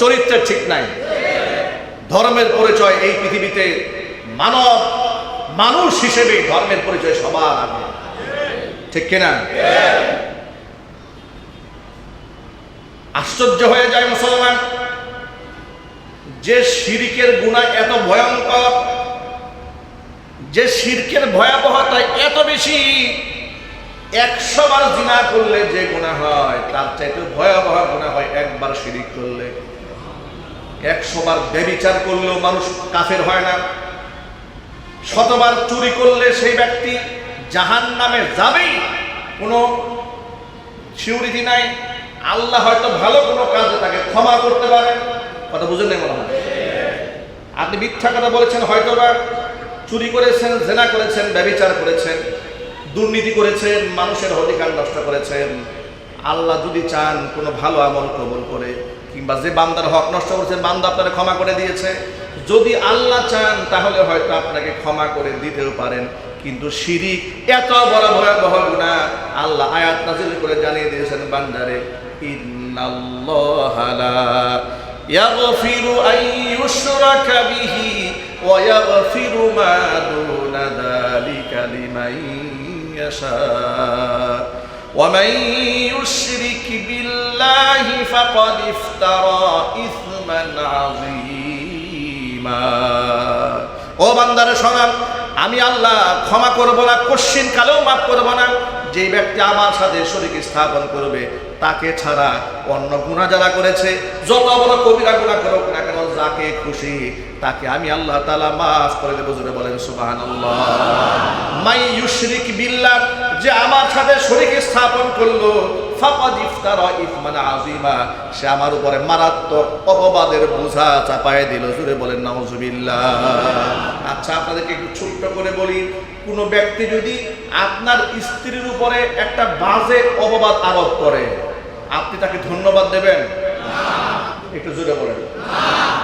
চরিত্রের ঠিক নাই। ধর্মের পরিচয় এই পৃথিবীতে মানুষ হিসেবে ধর্মের পরিচয় সবার আগে, ঠিক কিনা? আশ্চর্য হয়ে যায় মুসলমান, যে শিরকের গুনাহ এত ভয়ঙ্কর, যে শিরকের ভয়াবহতা এত বেশি, 100 বার জিনা করলে যে গুনাহ হয় তার চাইতে ভয়াবহ গুনাহ হয় একবার শিরক করলে। 100 বার ব্যভিচার করলেও মানুষ কাফের হয় না। 100 বার চুরি করলে সেই ব্যক্তি জাহান্নামে যাবেই, কোনো সিউরিটি নাই। আল্লাহ হয়তো ভালো কোনো কাজে তাকে ক্ষমা করতে পারে। কথা বুঝেন নাই মনে হয়? আপনি মিথ্যা কথা বলেছেন, হয়তো বা চুরি করেছেন, জেনা করেছেন, ব্যভিচার করেছেন, দুর্নীতি করেছেন, মানুষের অধিকার নষ্ট করেছেন। আল্লাহ যদি চান কোনো ভালো আমল কবুল করে, কিংবা যে বান্দার হক নষ্ট করেছেন বান্দা আপনারা ক্ষমা করে দিয়েছে, যদি আল্লাহ চান তাহলে হয়তো আপনাকে ক্ষমা করে দিতেও পারেন। কিন্তু শিরিক এত বড় ভয়াবহ গুনাহ, আল্লাহ আয়াত নাযিল করে জানিয়ে দিয়েছেন বান্দারে, ইন্নাল্লাহা লা ইয়াগফিরু আন ইউশরাকা বিহি ওয়া ইয়াগফিরু মা দুনা যালিকা লিমান ইয়াশা ওয়া মান ইউশরিক বিল্লাহি ফাকাদ ইফতারা ইসমান আযীমা। ও বান্দারে শোনান, আমি আল্লাহ ক্ষমা করব না, কশিন কালেও মাফ করব না যে ব্যক্তি আমার সাথে শরীক স্থাপন করবে, তাকে ছাড়া অন্য গুনাহ যারা করেছে, যত বড় কবিরা গুনাহ করুক না কেন, যাকে খুশি তাকে আমি আল্লাহ তাআলা মাফ করে দেব। জোরে বলেন সুবহানাল্লাহ। মাই ইউশরিক বিল্লাহ, যে আমার সাথে শরীক স্থাপন করলো, ফাকাদ ইফতারা ইসমান আযীমা, সে আমার উপরে মারাত্মক অপবাদের বোঝা চাপায় দিল। জোরে বলেন নাউজুবিল্লাহ। আচ্ছা, আপনাদেরকে একটু ছোট্ট করে বলি, কোনো ব্যক্তি যদি আপনার স্ত্রীর উপরে একটা বাজে অপবাদ আরোপ করে, আপনি তাকে ধন্যবাদ দেবেন? একটু জোরে বলেন।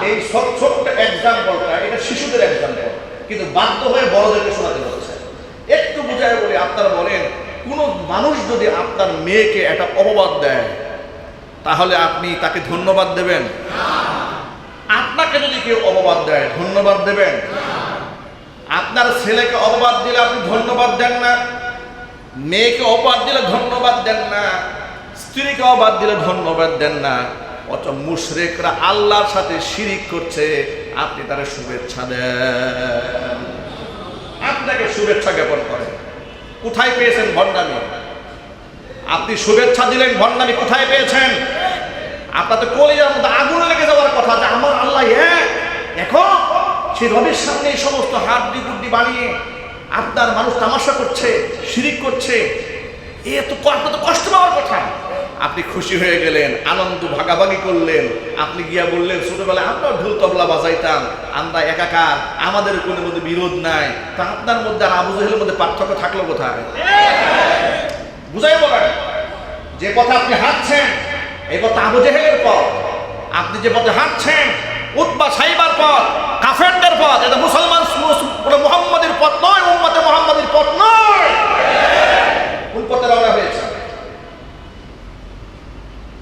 এই ছোট্ট এক্সাম্পলটা, এটা শিশুদের এক্সাম্পল, কিন্তু বাধ্য হয়ে বড়দেরকে শোনাতে হচ্ছে। একটু বুঝায় বলি, আপনারা বলেন, কোন মানুষ যদি আপনার মেয়েকে একটা অপবাদ দেয়, তাহলে আপনি তাকে ধন্যবাদ দেবেন? আপনাকে যদি কেউ অপবাদ দেয়, ধন্যবাদ দেবেন? আপনার ছেলেকে অপবাদ দিলে আপনি ধন্যবাদ দেন না, মেয়েকে অপবাদ দিলে ধন্যবাদ দেন না, স্ত্রীকে অপবাদ দিলে ধন্যবাদ দেন না। অথচ মুশরিকরা আল্লাহর সাথে শিরিক করছে, আপনি তারে শুভেচ্ছা দেন, আপনাকে শুভেচ্ছা জ্ঞাপন করেন। কোথায় পেয়েছেন ভণ্ডামি? আপনি শুভেচ্ছা দিলেন, ভণ্ডামি কোথায় পেয়েছেন? আপনার তো কলিজার মধ্যে আগুন লেগে যাওয়ার কথা যে আমার আল্লাহ এক। এখন সেই রবের সামনে এই সমস্ত হাড্ডি গুড্ডি বানিয়ে আপনার মানুষ তামাশা করছে, শিরিক করছে, এ তো আপনার তো কষ্ট পাওয়ার কথা। আপনি খুশি হয়ে গেলেন, আনন্দ ভাগাভাগি করলেন, আপনি গিয়া বললেন ছোটবেলায় আমরা ঢোল তবলা বাজাইতাম, আমরা একাকার, আমাদের কোনো মধ্যে বিরোধ নাই। তা আপনার মধ্যে আর আবু জেহেলের মধ্যে পার্থক্য থাকলো কোথায়? বুঝাই বলেন। যে পথে আপনি হাঁটছেন, এই পথ আবু জেহেলের পথ। আপনি যে পথে হাঁটছেন, উতবা সাইবার পথ, কাফেরদের পথ, এটা মুসলমান মুহাম্মাদের পথ নয়, উম্মতে মুহাম্মাদের পথ নয়। কোন পথে রওনা হয়েছে?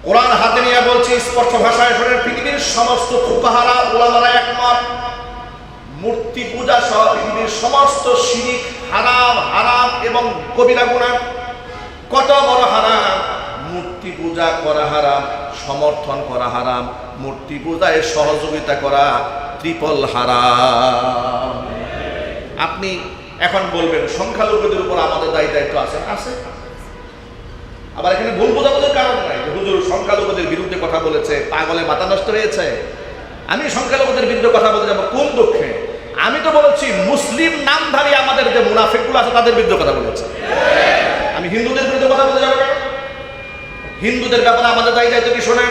কোরআন হাতে নিয়ে বলছি স্পষ্ট ভাষায় শুনেন, পৃথিবীর সমস্ত ফুকাহারা উলামারা একমত, মূর্তি পূজা সহ পৃথিবীর সমস্ত শিরিক হারাম, হারাম এবং কবিরা গুনাহ। কত বড় হারাম! মূর্তি পূজা করা হারাম, সমর্থন করা হারাম, মূর্তি পূজায় সহযোগিতা করা ট্রিপল হারাম। আপনি এখন বলবেন সংখ্যালঘুদের উপর আমাদের দায়িত্ব আছে। আছে। আবার এখানে ভুল বোঝাবুঝির কারণ নাই যে হুজুর সংখ্যালঘুদের বিরুদ্ধে কথা বলেছে, পাগলে মাথা নষ্ট হয়েছে। আমি সংখ্যালঘুদের বিরুদ্ধে কথা বলতে যাবো কোন দুঃখে? আমি তো বলেছি মুসলিম নামধারী আমাদের যে মুনাফিকগুলো আছে তাদের বিরুদ্ধে কথা বলেছে। আমি হিন্দুদের বিরুদ্ধে কথা বলতে যাবো কেন? হিন্দুদের ব্যাপারে আমাদের দায়িত্ব কি শোনেন?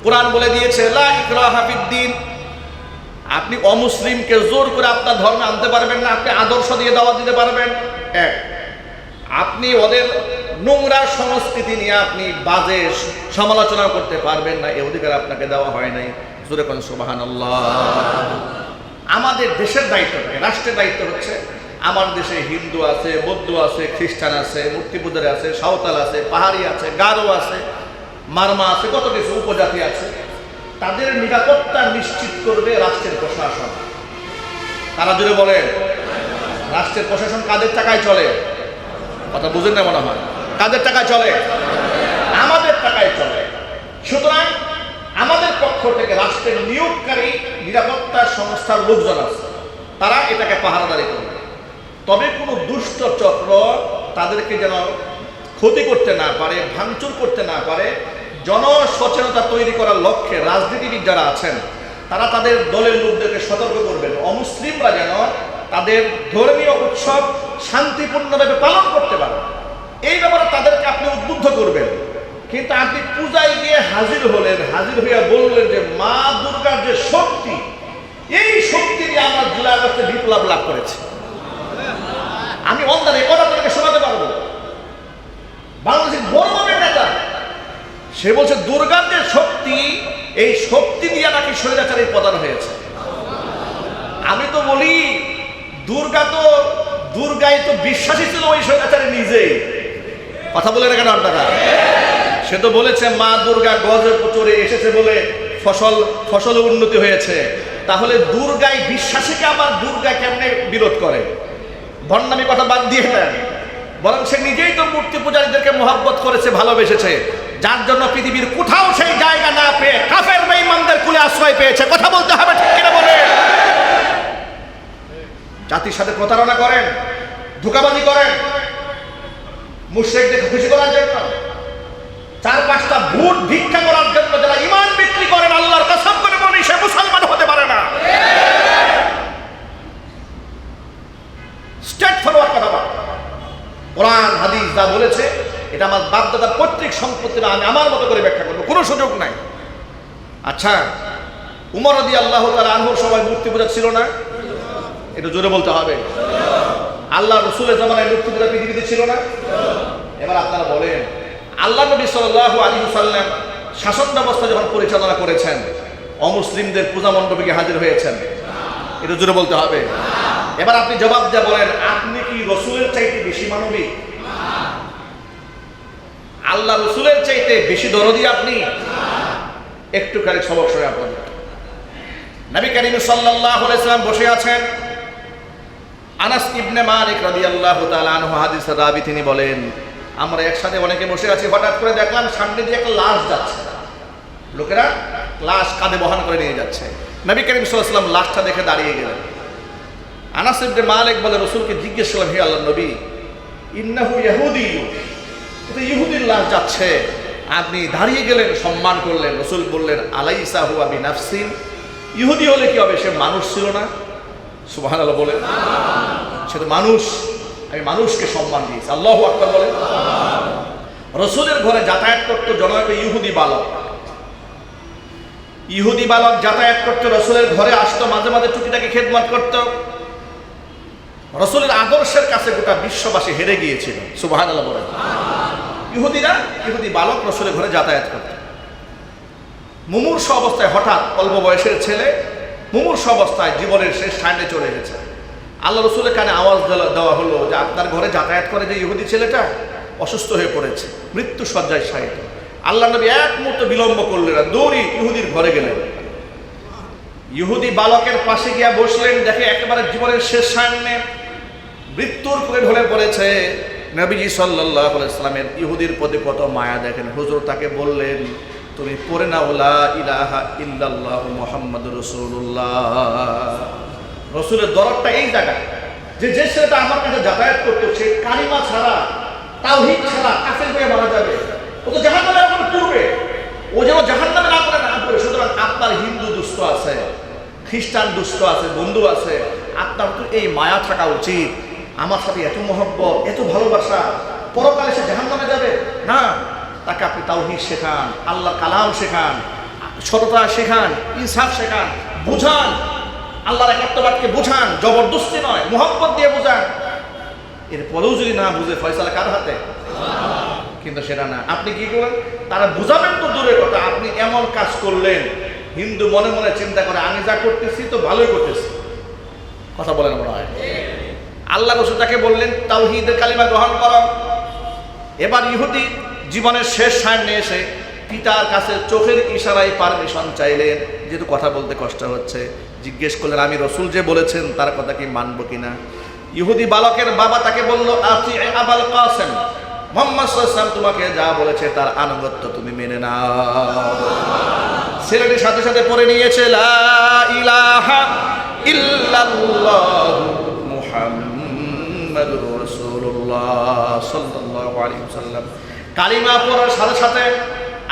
কোরআন বলে দিয়েছে লা ইকরাহা ফিদ্দিন। আপনি অমুসলিমকে জোর করে আপনার ধর্মে আনতে পারবেন না, আপনি আদর্শ দিয়ে দাওয়াত দিতে পারবেন। এক, আপনি ওদের নোংরা সংস্কৃতি নিয়ে আপনি বাজে সমালোচনা করতে পারবেন না, এই অধিকার আপনাকে দেওয়া হয় নাই। জোরে কোন সুবহানাল্লাহ। আমাদের দেশের দায়িত্ব থাকে, রাষ্ট্রের দায়িত্ব হচ্ছে আমার দেশে হিন্দু আছে, বৌদ্ধ আছে, খ্রিস্টান আছে, মূর্তি পূজারী আছে, সাঁওতাল আছে, পাহাড়ি আছে, গারো আছে, মারমা আছে, কত কিছু উপজাতি আছে। তাদের নিরাপত্তা নিশ্চিত করবে রাষ্ট্রের প্রশাসন। তারা জুড়ে বলেন, রাষ্ট্রের প্রশাসন কাদের টাকায় চলে? কথা বুঝেন না মনে হয়। কাদের টাকায় চলে? আমাদের টাকায় চলে। সুতরাং আমাদের পক্ষ থেকে রাষ্ট্রের নিয়োগকারী নিরাপত্তা সংস্থার লোকজন আছে, তারা এটাকে পাহারাদারি করবে। তবে কোনো দুষ্ট চক্র তাদেরকে যেন ক্ষতি করতে না পারে, ভাঙচুর করতে না পারে, জনসচেতনতা তৈরি করার লক্ষ্যে রাজনীতিবিদ যারা আছেন তারা তাদের দলের লোকদেরকে সতর্ক করবেন, অমুসলিমরা যেন তাদের ধর্মীয় উৎসব শান্তিপূর্ণভাবে পালন করতে পারে। এই ব্যাপারে তাদেরকে আপনি উদ্বুদ্ধ করবেন। কিন্তু আপনি পূজায় গিয়ে হাজির হলেন, হাজির হইয়া বললেন যে মা দুর্গার যে শক্তি, এই শক্তি দিয়ে আমরা জুলাই আগস্টে বিপ্লব লাভ করেছি। আমি অন্যান্য একথা আপনাকে শোনাতে পারবো। বাংলাদেশের বড় মাপের নেতা সে বলছে দুর্গার যে শক্তি, এই শক্তি দিয়ে নাকি স্বৈরাচারের পতন হয়েছে। আমি তো বলি দুর্গায় তো বিশ্বাসী ছিল ওই স্বৈরাচারী নিজেই। কথা বলে না কেন আপনারা? সে তো বলেছে মা দুর্গা গজে চড়ে এসেছে বলে ফসল উন্নতি হয়েছে। তাহলে দুর্গায় বিশ্বাসীকে আমার দুর্গা কেমনে বিরোধ করে? ভণ্ডামি কথা বাদ দিয়ে দেন। বরং সে নিজেই তো মূর্তি পূজারীদেরকে মোহাব্বত করেছে, ভালোবেসেছে, যার জন্য পৃথিবীর কোথাও সেই জায়গা না পেয়ে কাফের বেঈমানদের কুলে আশ্রয় পেয়েছে। কথা বলতে হবে, ঠিক কিনা বলেন? জাতির সাথে প্রতারণা করেন, ধোঁকাবাজি করেন, মুশরিকদের খুশি করার জন্য, 4-5টা ভোট ভিক্ষা করার জন্য যারা ঈমান বিক্রি করেন, আল্লাহর কসম করে বলি সে মুসলমান হতে পারে না। স্ট্রেট ফরওয়ার্ড কথা বল। কোরআন হাদিস যা বলেছে এটা আমার বাপ দাদার পৈতৃক সম্পত্তি না, আমি আমার মতো করে ব্যাখ্যা করবো, কোনো সুযোগ নাই। আচ্ছা, উমর রাদিয়াল্লাহু তাআলা আনহুর সময় মূর্তি পূজা ছিল না? এটা জোরে বলতে হবে। আল্লাহ রসুলের জামানায় মূর্তি পূজা পৃথিবীতে ছিল না? এবার আপনারা বলেন, আল্লাহ নবী সাল্লাল্লাহু আলাইহি ওয়াসাল্লাম শাসন ব্যবস্থা যখন পরিচালনা করেছেন, অমুসলিমদের পূজা মণ্ডপে গিয়ে হাজির হয়েছেন? এটা জোরে বলতে হবে। এবার আপনি জবাব দিয়ে বলেন, আপনি কি রসুলের চাইতে বেশি মানবিক? আল্লাহ রসুলের চাইতে বেশি দরদি আপনি? একটু খালি সবক শুনে আপনাদের। নবী করিম সাল্লাল্লাহু আলাইহি ওয়াসাল্লাম বসে আছেন। আনাস ইবনে মালিক রাদিয়াল্লাহু তাআলা আনহু হাদিসের রাবী, তিনি বলেন, আমরা একসাথে অনেকে বসে আছি, হঠাৎ করে দেখলাম সামনে দিয়ে একটা লাশ যাচ্ছে। লোকেরা লাশ কাঁধে বহন করে নিয়ে যাচ্ছে। নবী করিম সাল্লাল্লাহু আলাইহি ওয়াসাল্লাম লাশটা দেখে দাঁড়িয়ে গেলেন। আনাস ইবনে মালিক বলে, রাসূলকে জিজ্ঞেস করলাম, হে আল্লাহর নবী, ইন্নাহু ইয়াহুদি, এটা ইহুদির লাশ যাচ্ছে, আপনি দাঁড়িয়ে গেলেন, সম্মান করলেন। রাসূল বললেন, আলাইসা হুয়া বিনাফসিন, ইহুদি হলে কি হবে, সে মানুষ ছিল না? সুবহানাল্লাহ বলেন। সে তো মানুষ, আমি মানুষকে সম্মান দিয়েছি। আল্লাহু আকবার বলেন। রাসূলের ঘরে যাতায়াত করতো জনৈক ইহুদি বালক। ইহুদি বালক যাতায়াত করতো, রাসূলের ঘরে আসতো, মাঝে মাঝে টুকিটাকি খেদমত করতো। রাসূলের আদর্শের কাছে গোটা বিশ্ববাসী হেরে গিয়েছিল। সুবহানাল্লাহ বলেন। ইহুদি বালক রাসূলের ঘরে যাতায়াত করত। মুমূর্ষ অবস্থায় হঠাৎ অল্প বয়সের ছেলে মুমূর্ষ অবস্থায় জীবনের শেষ টাইমে চলে গেছে। আল্লাহ রসুলের কানে আওয়াজ দেওয়া হলো যে আপনার ঘরে যাতায়াত করে যে ইহুদি ছেলেটা অসুস্থ হয়ে পড়েছে, মৃত্যু শয্যায় শায়িত। আল্লাহ নবী এক মুহূর্ত বিলম্ব করলেন না, দৌড়ি ইহুদির ঘরে গেলেন। ইহুদি বালকের পাশে গিয়া বসলেন, দেখে একেবারে জীবনের শেষ সামনে মৃত্যুর কোলে ঢলে পড়েছে। নবীজি সাল্লাল্লাহু আলাইহি ওয়াসাল্লামের ইহুদির প্রতি কত মায়া দেখেন। হুজুর তাকে বললেন, তুমি পড়ে নাও লা ইলাহা ইল্লাল্লাহু মুহাম্মাদুর রাসূলুল্লাহ। রসুলের দরদটা এই জায়গায় যে ছেলেটা আমার কাছে যাতায়াত করতো, সে কালিমা ছাড়া, তাওহীদ ছাড়া কাফের হয়ে মারা যাবে, ও তো জাহান্নামে এখন পড়বে, ও যেন জাহান্নামে না পড়ে। সুতরাং আপনার হিন্দু দুস্থ আছে, খ্রিস্টান দুস্থ আছে, বন্ধু আছে, আপনার তো এই মায়া থাকা উচিত, আমার সাথে এত মহব্বত, এত ভালোবাসা, পরকালে সে জাহান্নামে যাবে না। তাকে আপনি তাওহীদ শেখান, আল্লাহর কালাম শেখান, সততা শেখান, ইনসাফ শেখান, বুঝান, আল্লাহর একাত্মবাদকে বুঝান, জবরদস্তি নয়, মোহাম্মত দিয়ে বুঝান। এরপরেও যদি না বুঝে, ফয়সালা কার হাতে? কিন্তু সেটা না। আপনি কি করেন, তারা বুঝাবেন তো দূরের কথা, আপনি এমন কাজ করলেন, হিন্দু মনে মনে চিন্তা করে আমি যা করতেছি তো ভালোই করতেছি। কথা বলেন মনে হয়। আল্লাহ রাসূল তাকে বললেন তাওহীদের কালিমা গ্রহণ করো। এবার ইহুদি জীবনের শেষ সামনে এসে পিতার কাছে চোখের ইশারায় পারমিশন চাইলেন, যেহেতু কথা বলতে কষ্ট হচ্ছে। জিজ্ঞেস করলেন আমি রসুল যে বলেছেন তার কথা কি মানবো কিনা। ইহুদি বালকের বাবা তাকে বলল আতি আবাল কাসেম, মুহাম্মদ সাল্লাল্লাহু আলাইহি ওয়াসাল্লাম তোমাকে যা বলেছে তার আনুগত্য তুমি মেনে নাও। ছেলেটির সাথে সাথে পড়ে নিয়েছে লা ইলাহা ইল্লাল্লাহু মুহাম্মাদুর রাসূলুল্লাহ সাল্লাল্লাহু আলাইহি ওয়াসাল্লাম। কালিমা পড়ার সাথে সাথে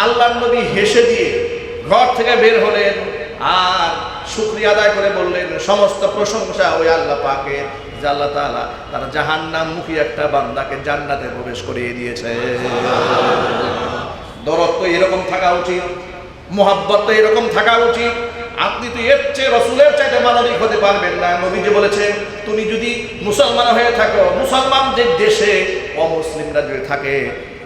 আল্লাহর নবী হেসে দিয়ে ঘর থেকে বের হলেন আর শুকরিয়া আদায় করে বললেন সমস্ত প্রশংসা ওই আল্লাহ পাকের, যে আল্লাহ তাআলা তার জাহান্নামমুখী একটা বান্দাকে জান্নাতে প্রবেশ করিয়ে দিয়েছে। দরদ তো এরকম থাকা উচিত, মোহাব্বত তো এরকম থাকা উচিত। আপনি তো এর চেয়ে রসুলের চাইতে মানবিক হতে পারবেন না। নবীজি বলেছেন তুমি যদি মুসলমান হয়ে থাকো, মুসলমানদের দেশে অমুসলিমরা যদি থাকে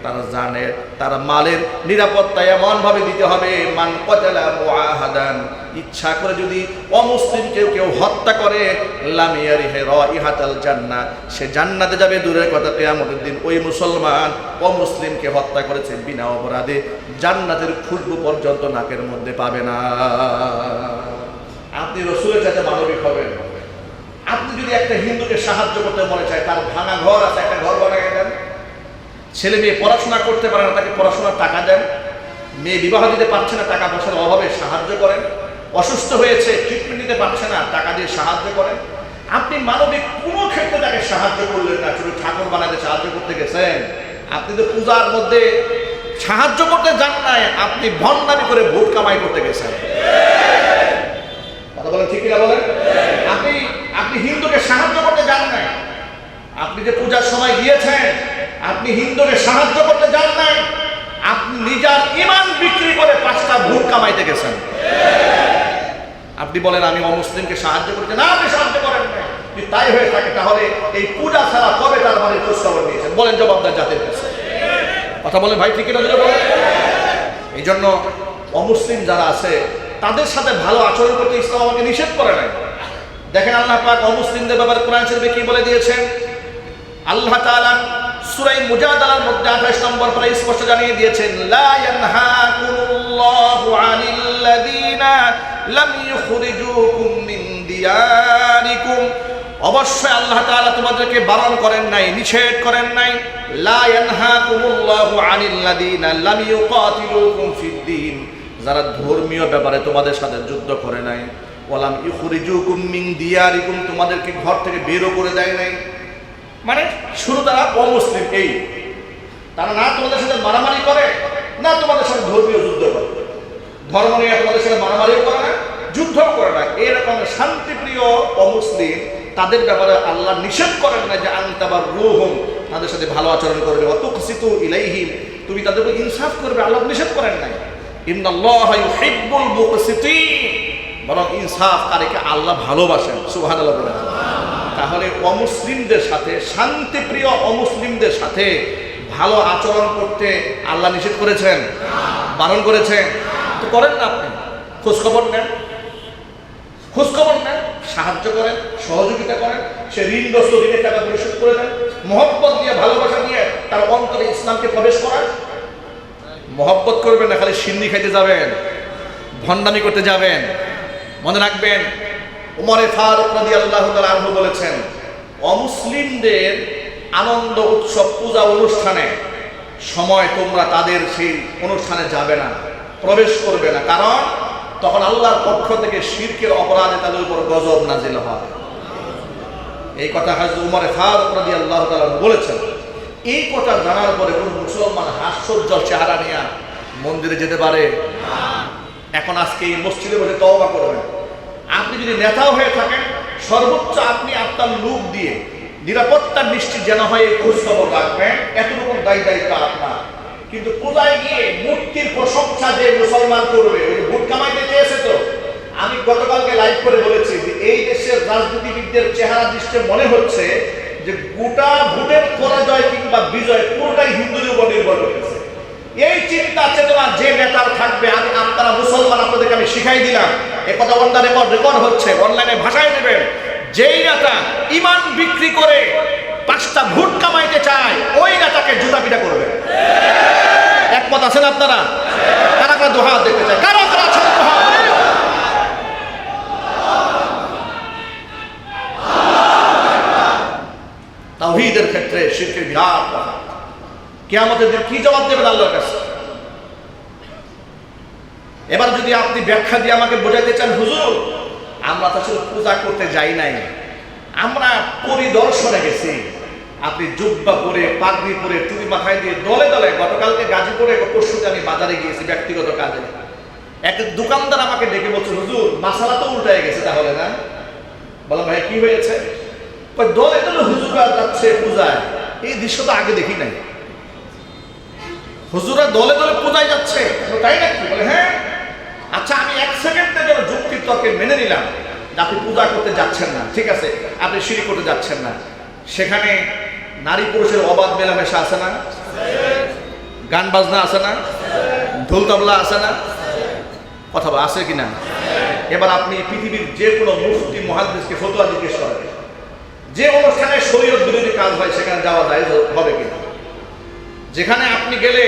তারা জানে তার মালের নিরাপত্তা এমনভাবে দিতে হবে মান কতালা মুআহাদান, ইচ্ছা করে যদি অমুসলিম কেউ হত্যা করে লাম ইয়ারিহি রাইহাতাল জান্নাহ, সে জান্নাতে যাবে দূরের কথা কিয়ামতের দিন ওই মুসলমান অমুসলিমকে হত্যা করেছে বিনা অপরাধে জান্নাতের খুশবু পর্যন্ত নাকের মধ্যে পাবে না। আপনি রসুলের সাথে মানবিক হবেন। আপনি যদি একটা হিন্দুকে সাহায্য করতে মনে চায়, তার ভাঙা ঘর আছে একটা ঘর বানিয়ে দেন। ছেলে মেয়ে পড়াশোনা করতে পারে না, তাকে পড়াশোনার টাকা দেন। মেয়ে বিবাহ দিতে পারছে না, টাকা পয়সার অভাবে সাহায্য করেন। অসুস্থ হয়েছে, ট্রিটমেন্ট দিতে পারছে না, টাকা দিয়ে সাহায্য করেন। আপনি মানবিক কোনো ক্ষেত্রে তাকে সাহায্য করলেন না, শুধু ঠাকুর বানাতে সাহায্য করতে গেছেন। আপনি তো পূজার মধ্যে সাহায্য করতে যান নাই, আপনি ভণ্ডামি করে ভোট কামাই করতে গেছেন। কথা বলেন ঠিক কিনা বলেন? আপনি হিন্দুকে সাহায্য করতে যান নাই। আপনি যে পূজার সময় গিয়েছেন, আপনি হিন্দুকে সাহায্য করতে যান নাই, আপনি নিজের ঈমান বিক্রি করে 5টা ভোট কামাইতে গেছেন। আপনি বলেন আমি অমুসলিমকে সাহায্য করতে, না আপনি সাহায্য করেন না। যদি তাই হয়ে থাকে তাহলে এই পূজা ছাড়া কবে তার বাড়ির খোঁজখবর নিয়েছেন? বলেন জবাবদার জাতির কাছে। কথা বলেন ভাই ঠিক কিনা বলেন? এই জন্য অমুসলিম যারা আছে তাদের সাথে ভালো আচরণ করতে ইসলাম আমাকে নিষেধ করে নাই। দেখেন আল্লাহ পাক অমুসলিমদের ব্যাপারে কোরআন শরীফে কি বলে দিয়েছেন। আল্লাহ তাআলা সূরা মুজাদালার মধ্যে 28 নম্বর পরে স্পষ্ট জানিয়ে দিয়েছেন লা ইয়ানহাকুমুল্লাহু আনিল্লাযীনা লাম ইখরিজুকুম মিন দিয়ারিকুম, অবশ্যই আল্লাহ তাআলা তোমাদেরকে বারণ করেন নাই, নিষেধ করেন নাই। লা ইয়ানহাকুমুল্লাহু আনিল্লাযীনা লাম ইউকাতিলুকুম ফিদ্দীন, যারা ধর্মীয় ব্যাপারে তোমাদের সাথে যুদ্ধ করে নাই। ওয়ালাম ইখরিজুকুম মিন দিয়ারিকুম, তোমাদেরকে ঘর থেকে বেরও করে দেয় নাই। মানে শুরু তারা অমুসলিম, এই তারা না তোমাদের সাথে মারামারি করে, না তোমাদের সাথে ধর্মীয় যুদ্ধ করে। ধর্ম নিয়ে তোমাদের সাথে মারামারিও করে না, যুদ্ধও করে না। এরকম শান্তিপ্রিয় অমুসলিম, তাদের ব্যাপারে আল্লাহ নিষেধ করেন না যে আনতাবার রুহুম, তাদের সাথে ভালো আচরণ করবে। ওয়াতুকসিতু ইলাইহিম, তুমি তাদের উপর ইনসাফ করবে, আল্লাহ নিষেধ করেন নাই। ইন্নাল্লাহা ইউহিব্বুল মুকসিতিন, বরং ইনসাফকারীকে আল্লাহ ভালোবাসেন। সুবহানাল্লাহ বলেন। তাহলে অমুসলিমদের সাথে, শান্তিপ্রিয় অমুসলিমদের সাথে ভালো আচরণ করতে আল্লাহ নিষেধ করেছেন, বারণ করেছেন? তো করেন না। আপনি খোঁজখবর নেন, সাহায্য করেন, সহযোগিতা করেন। সে ঋণগ্রস্ত, ঋণের টাকা পরিশোধ করে দেন। মহব্বত দিয়ে, ভালোবাসা দিয়ে তার অন্তরে ইসলামকে প্রবেশ করান। মহব্বত করবেন না, খালি সিন্নি খাইতে যাবেন, ভণ্ডামি করতে যাবেন। মনে রাখবেন উমরে ফারুক রাদিয়াল্লাহু তাআলা আনহু বলেছেন অমুসলিমদের আনন্দ উৎসব পূজা অনুষ্ঠানে সময় তোমরা তাদের সেই অনুষ্ঠানে যাবে না, প্রবেশ করবে না, কারণ তখন আল্লাহর পক্ষ থেকে শিরকের অপরাধে তাদের উপর গজব নাজিল হয়। এই কথা হযরত উমরে ফারুক রাদিয়াল্লাহু তাআলা বলেছেন। এই কথা জানার পরে কোন মুসলমান হাস্যোজ্জ্বল চেহারা নিয়ে মন্দিরে যেতে পারে? এখন আজকে এই মসজিদে বসে তওবা করবেন। আপনি যদি নেতাও হয়ে থাকেন, সর্বোচ্চ আপনি আপনার লোক দিয়ে নিরাপত্তা নিশ্চিত যেন হয় এই খোঁজ খবর রাখবেন। এতটুকু দায়িত্ব আপনার। কিন্তু পূজায় গিয়ে মূর্তির প্রশংসা যে মুসলমান করবে, ওই ভোট কামাইতে চেয়েছে। তো আমি গতকালকে লাইভ করে বলেছি যে এই দেশের রাজনীতিবিদদের চেহারা দৃষ্টে মনে হচ্ছে যে গোটা ভোটের পরাজয় কিংবা বিজয় পুরোটাই হিন্দুদের উপর নির্ভর করেছে। এই চিন্তা চেতনা যে নেতার থাকবে, আপনারা মুসলমান, আপনাদেরকে আমি শিখাই দিলাম, এ কথা রেকর্ড হচ্ছে, অনলাইনে ভাষায় দেবেন। যেই নেতা ঈমান বিক্রি করে 5টা ভোট কামাইতে চায়, ওই নেতাকে জুতা পিটা করবে। একমত আছেন আপনারা? কারা কারা দুহাত দেখতে চায়? কারা কারা আছেন দুহাত? তাওহীদের ক্ষেত্রে শিরকের বিরাট কথা। কিয়ামতের দিন কি জবাব দেবেন আল্লাহর কাছে? এবার যদি আপনি ব্যাখ্যা দিয়ে আমাকে বোঝাতে চান, হুজুর আমরা তো আসলে পূজা করতে যাই নাই, আমরা পরিদর্শনে গেছি। আপনি জুব্বা পরে, পাগড়ি পরে, টুপি মাথায় দিয়ে দলে দলে, গতকালকে গাজীপুরে, পরশুতে আমি বাজারে গিয়েছি ব্যক্তিগত কাজে। এক দোকানদার আমাকে ডেকে বলছে, হুজুর মাসালা তো উল্টায় গেছে তাহলে না? বললাম ভাই কি হয়েছে? দলে দলে হুজুররা যাচ্ছে পূজায়, এই দৃশ্য তো আগে দেখি নাই। হুজুরা দলে দলে পূজায় যাচ্ছে, তাই নাকি? বলে হ্যাঁ। আচ্ছা আমি এক সেকেন্ডের জন্য যুক্তি তর্কে মেনে নিলাম যে আপনি পূজা করতে যাচ্ছেন না, ঠিক আছে, আপনি শিরক করতে যাচ্ছেন না। সেখানে নারী পুরুষের অবাধ মেলামেশা আছে না? গান বাজনা আছে না? ঢোল তবলা আছে না? কথা আছে কিনা? এবার আপনি পৃথিবীর যে কোনো মুফতি মুহাদ্দিসকে ফতোয়া জিজ্ঞেস করেন, যে অনুষ্ঠানে শরীয়ত বিরোধী কাজ হয় সেখানে যাওয়া যায় হবে কিনা? যেখানে আপনি গেলে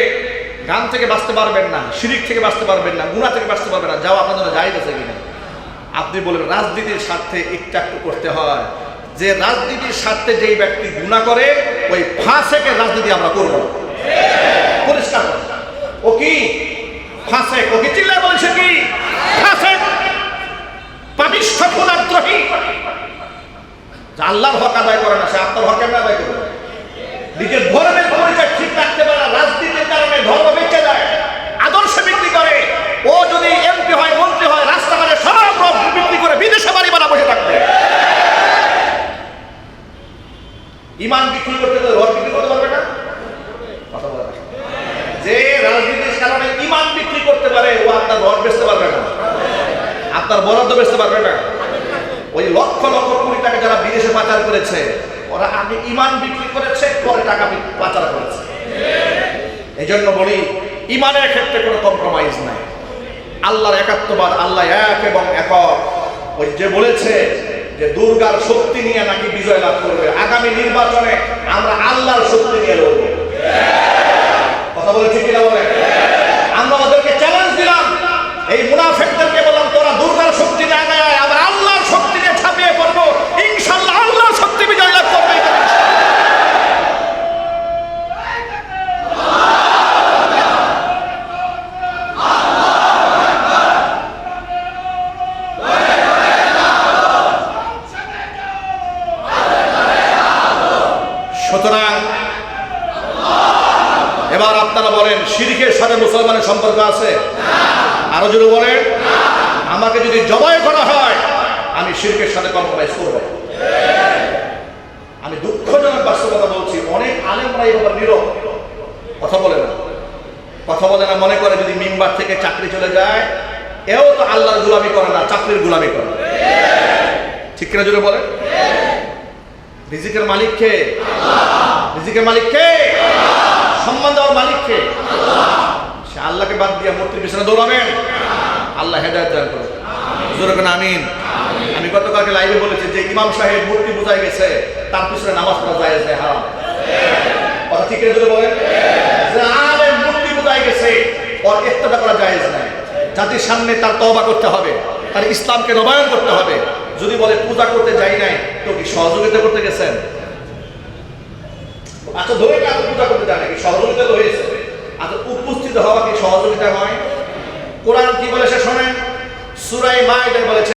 গান থেকে বাঁচতে পারবেন না, শিরিক থেকে বাঁচতে পারবেন না, গুনাহ থেকে বাঁচতে পারবেন না, যাওয়া আপনার জন্য জায়েজ আছে কিনা? আপনি বলবেন রাজনীতির স্বার্থে একটু একটু করতে হয়। যে রাজনীতির স্বার্থে যেই ব্যক্তি গুনাহ করে, ওই ফাসেকের রাজনীতি আমরা করব না। পরিষ্কার ও কি ফাসেক? ও কি চিল্লায় বলেন সে কি ফাসেক? পাপিষ্ঠ গুনাহদ্রোহী, আল্লাহর হক আদায় করে না, সে আপনার হক কেমন আদায় করবে? নিজের ধর্মের পরিচয় ঠিক রাখতে পারে না, রাজনীতির কারণে ধর্ম বেঁচে যায়, আদর্শ বিক্রি করে। ও যদি এমপি হয়, মন্ত্রী হয়, রাস্তাঘাটে সব বিক্রি করে বিদেশে বাড়ি বানা বসে থাকবে। ইমান বিক্রি করতে গেলে রড বিক্রি করতে পারবে না? কথা বলে না। যে রাজনীতির কারণে ইমান বিক্রি করতে পারে, ও আপনার রড বেচতে পারবে না, আপনার বরাদ্দ বেচতে পারবে না। ওই লক্ষ লক্ষ কোটি টাকা যারা বিদেশে পাচার করেছে, ওরা আগে ইমান বিক্রি করেছে, পরে টাকা পাচার করেছে। এই জন্য বলি ইমানের ক্ষেত্রে কোনো কম্প্রোমাইজ নাই। আল্লাহর একাত্মবাদ, আল্লাহ এক এবং একক। ওই যে বলেছে যে দুর্গার শক্তি নিয়ে নাকি বিজয় লাভ করবে, আগামী নির্বাচনে আমরা আল্লাহর শক্তি নিয়ে লড়ব। কথা বলেছি কিনা বলে? আমরা ওদেরকে চ্যালেঞ্জ দিলাম, এই মুনাফিকদেরকে বললাম তোরা দুর্গার শক্তি নিয়ে আগায় আয়, আবার আল্লাহর শক্তি নিয়ে ছাপিয়ে পড়বো, ইনশাআল্লাহ আল্লাহর শক্তি বিজয় লাভ করবে। সুতরাং এবার আপনারা বলেন, শিরকের সাথে মুসলমানের সম্পর্ক আছে? আরো জোরে বলেন। আমাকে যদি জবাই করা হয়, আমি শিরকের সাথে কম্প্রোমাইজ করব। আমি দুঃখজনক বাস্তবতা বলছি, অনেক আলেমরা এই ব্যাপারে নীরব, কথা বলে না। কথা বলে না মনে করে যদি মিম্বার থেকে চাকরি চলে যায়, এও তো আল্লাহর গোলামি করে না, চাকরির গোলামি করে। ঠিক কিনা জোরে বলে? রিজিকের মালিক কে? রিজিকের মালিক কে? সম্মান দেওয়ার মালিক কে? সে আল্লাহকে বাদ দিয়ে মূর্তির পিছনে দৌড়াবেন? আল্লাহ হেদায়েত দান করুন। জোরে বলেন আমিন। আমি গতকালকে লাইভে বলেছি যে ইমাম সাহেব মূর্তি পূজায় গেছে, তার পিছনে নামাজ পড়া জায়েজ নেই, হারাম। কথা ঠিক জোরে বলেন। যে আলেম মূর্তি পূজায় গেছে, ওর ইফতিদা করা জায়েজ নাই। জাতির সামনে তার তওবা করতে হবে, তার ইসলামকে নবায়ন করতে হবে। যদি বলে পূজা করতে যাই নাই, তো কি সহযোগিতা করতে গেছেন? আচ্ছা ধরে না, পূজা করতে যান নাকি? সহযোগিতা তো হয়েছে। আচ্ছা উপস্থিত হওয়া কি সহযোগিতা নয়? কোরআন কি বলে সে শোনেন, সূরা মাইদায় বলেছে